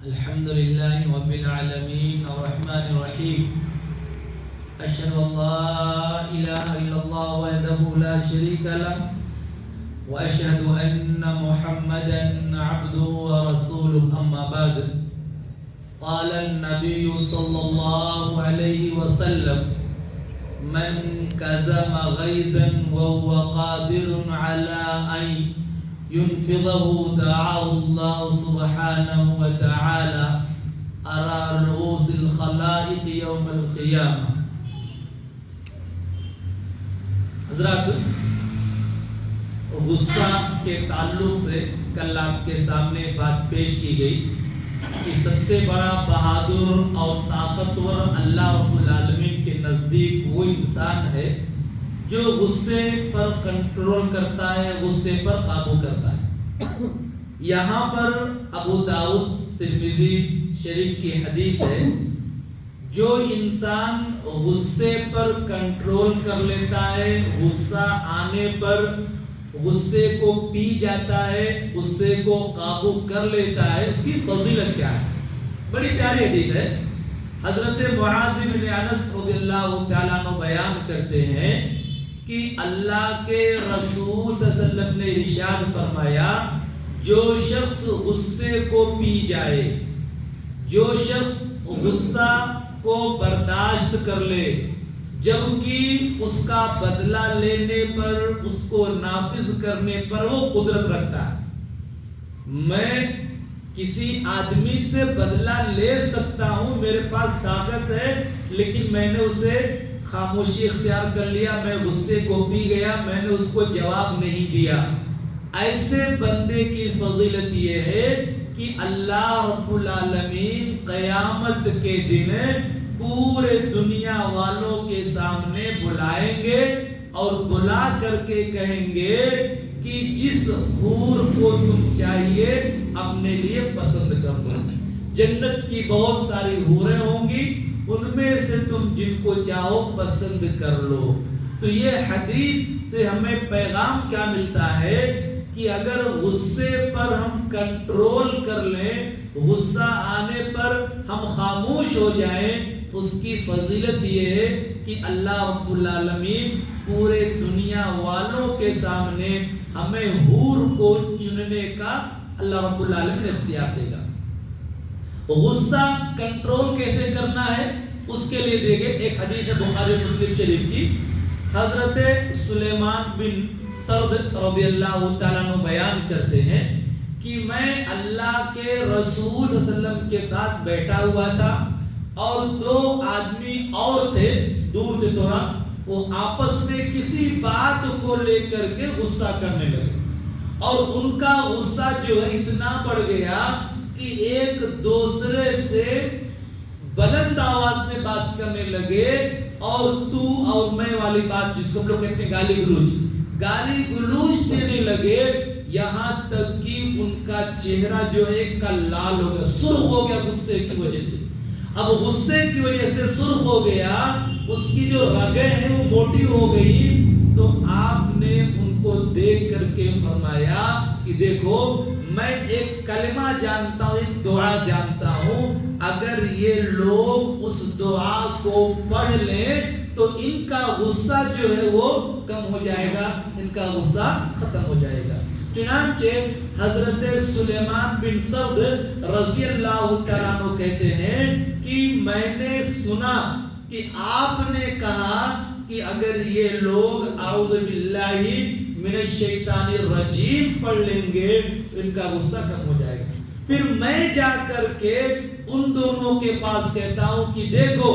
الحمد لله رب العالمين الرحمن الرحيم أشهد أن لا إله إلا الله وحده لا شريك له وأشهد أن محمدا عبده ورسوله أما بعد قال النبي صلى الله عليه وسلم من كظم غيظا وهو قادر على أن ينفضه دعاه الله سبحانه وتعالى على رؤوس الخلائق يوم القيامة. حضرات، غصہ کے تعلق سے کل آپ کے سامنے بات پیش کی گئی کہ سب سے بڑا بہادر اور طاقتور اللہ رب العالمین کے نزدیک وہ انسان ہے جو غصے پر کنٹرول کرتا ہے، غصے پر قابو کرتا ہے. یہاں پر ابو داؤد ترمذی شریف کی حدیث ہے، جو انسان غصے پر کنٹرول کر لیتا ہے، غصہ آنے پر غصے کو پی جاتا ہے، غصے کو قابو کر لیتا ہے، اس کی فضیلت کیا ہے. بڑی پیاری حدیث ہے. حضرت معاذ بن انس رضی اللہ تعالیٰ عنہ بیان کرتے ہیں کہ اللہ کے رسول صلی اللہ علیہ وسلم نے ارشاد فرمایا، جو شخص غصے کو پی جائے، جو شخص غصہ کو برداشت کر لے جبکہ اس کا بدلہ لینے پر، اس کو نافذ کرنے پر وہ قدرت رکھتا ہے. میں کسی آدمی سے بدلہ لے سکتا ہوں، میرے پاس طاقت ہے، لیکن میں نے اسے خاموشی اختیار کر لیا، میں غصے کو پی گیا، میں نے اس کو جواب نہیں دیا. ایسے بندے کی فضیلت یہ ہے کہ اللہ رب العالمین قیامت کے دن پورے دنیا والوں کے سامنے بلائیں گے اور بلا کر کے کہیں گے کہ جس حور کو تم چاہیے اپنے لیے پسند کر لو. جنت کی بہت ساری حوریں ہوں گی، ان میں سے تم جن کو چاہو پسند کر لو. تو یہ حدیث سے ہمیں پیغام کیا ملتا ہے کہ اگر غصے پر ہم کنٹرول کر لیں، غصہ آنے پر ہم خاموش ہو جائیں، اس کی فضیلت یہ ہے کہ اللہ رب العالمین پورے دنیا والوں کے سامنے ہمیں حور کو چننے کا اللہ رب العالمین اختیار دے گا. غصہ کنٹرول کیسے کرنا ہے اس کے لیے دیکھیں ایک حدیث ہے بخاری مسلم شریف کی. حضرت سلیمان بن سرد رضی اللہ تعالیٰ عنہ بیان کرتے ہیں کہ میں اللہ کے رسول صلی اللہ علیہ وسلم کے ساتھ بیٹھا ہوا تھا اور دو آدمی اور تھے، دور تھے تھوڑا، وہ آپس میں کسی بات کو لے کر کے غصہ کرنے لگے اور ان کا غصہ جو ہے اتنا بڑھ گیا کہ ایک دوسرے سے بلند آواز میں بات کرنے لگے اور تو اور میں والی بات، جس کو ہم لوگ کہتے ہیں گالی گلوچ دینے لگے، یہاں تک کہ ان کا چہرہ جو ہے کا لال ہو گیا، سرخ ہو گیا غصے کی وجہ سے. اب غصے کی وجہ سے سرخ ہو گیا، اس کی جو رگیں ہیں وہ موٹی ہو گئی. تو آپ نے ان کو دیکھ کر کے فرمایا کہ دیکھو میں ایک کلمہ جانتا ہوں، ایک دعا جانتا ہوں، اگر یہ لوگ اس دعا کو پڑھ لیں تو ان کا غصہ جو ہے وہ کم ہو جائے گا، ان کا غصہ ختم ہو جائے گا. چنانچہ حضرت سلیمان بن سرد رضی اللہ تعالیٰ عنہ کہتے ہیں کہ میں نے سنا کہ آپ نے کہا کہ اگر یہ لوگ اعوذ باللہ من الشیطان الرجیم پڑھ لیں گے تو ان کا غصہ کم ہو جائے گا. پھر میں جا کر کے ان دونوں کے پاس کہتا ہوں کہ دیکھو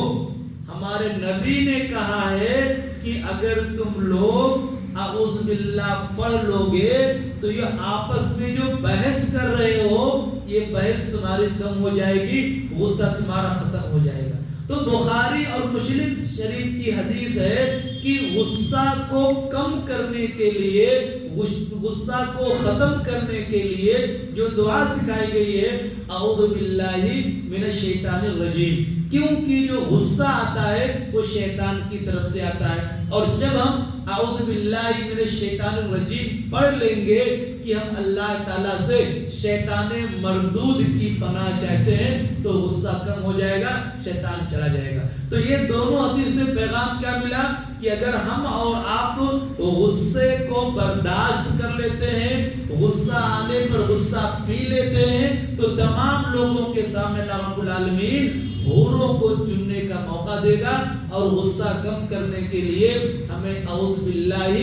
ہمارے نبی نے کہا ہے کہ اگر تم لوگ اعوذ باللہ پڑھ لو گے تو یہ آپس میں جو بحث کر رہے ہو یہ بحث تمہاری کم ہو جائے گی، غصہ تمہارا ختم ہو جائے گا. تو بخاری اور مسلم شریف کی حدیث ہے کہ غصہ کو کم کرنے کے لیے، غصہ کو ختم کرنے کے لیے جو دعا سکھائی گئی ہے اعوذ باللہ من الشیطان الرجیم، کیونکہ جو غصہ آتا ہے وہ شیطان کی طرف سے آتا ہے، اور جب ہم اعوذ باللہ من الشیطان الرجیم پڑھ لیں گے کہ ہم اللہ تعالیٰ سے شیطان مردود کی پناہ چاہتے ہیں تو غصہ کم ہو جائے گا، شیطان چلا جائے گا۔ تو یہ دونوں حدیث میں پیغام کیا ملا کہ اگر ہم اور آپ غصے کو برداشت کر لیتے ہیں، غصہ آنے پر غصہ پی لیتے ہیں، تو تمام لوگوں کے سامنے اللہ رب العالمین حوروں کو چننے کا موقع دے گا، اور غصہ کم کرنے کے لیے ہمیں اعوذ باللہ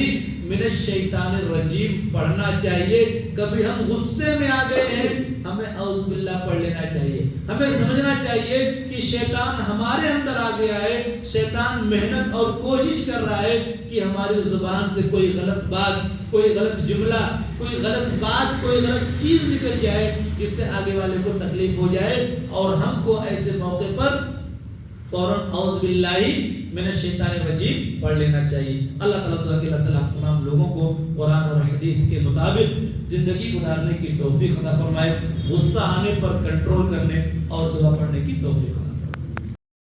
من الشیطان الرجیم پڑھنا چاہیے۔ کبھی ہم غصے میں آ گئے ہیں، ہمیں اعوذ باللہ پڑھ لینا چاہیے۔ ہمیں سمجھنا چاہیے کہ شیطان ہمارے اندر آ گیا ہے، شیطان محنت اور کوشش کر رہا ہے کہ ہماری زبان سے کوئی غلط بات، کوئی غلط جملہ، کوئی غلط بات، کوئی غلط چیز نکل جائے جس سے آگے والے کو تکلیف ہو جائے، اور ہم کو ایسے موقع پر فوراً اعوذ باللہ من الشیطان الرجیم پڑھ لینا چاہیے۔ اللہ تعالیٰ کہ اللہ تعالیٰ تمام لوگوں کو قرآن اور حدیث کے مطابق زندگی گزارنے کی توفیق عطا فرمائے، غصہ آنے پر کنٹرول کرنے اور دعا پڑھنے کی توفیق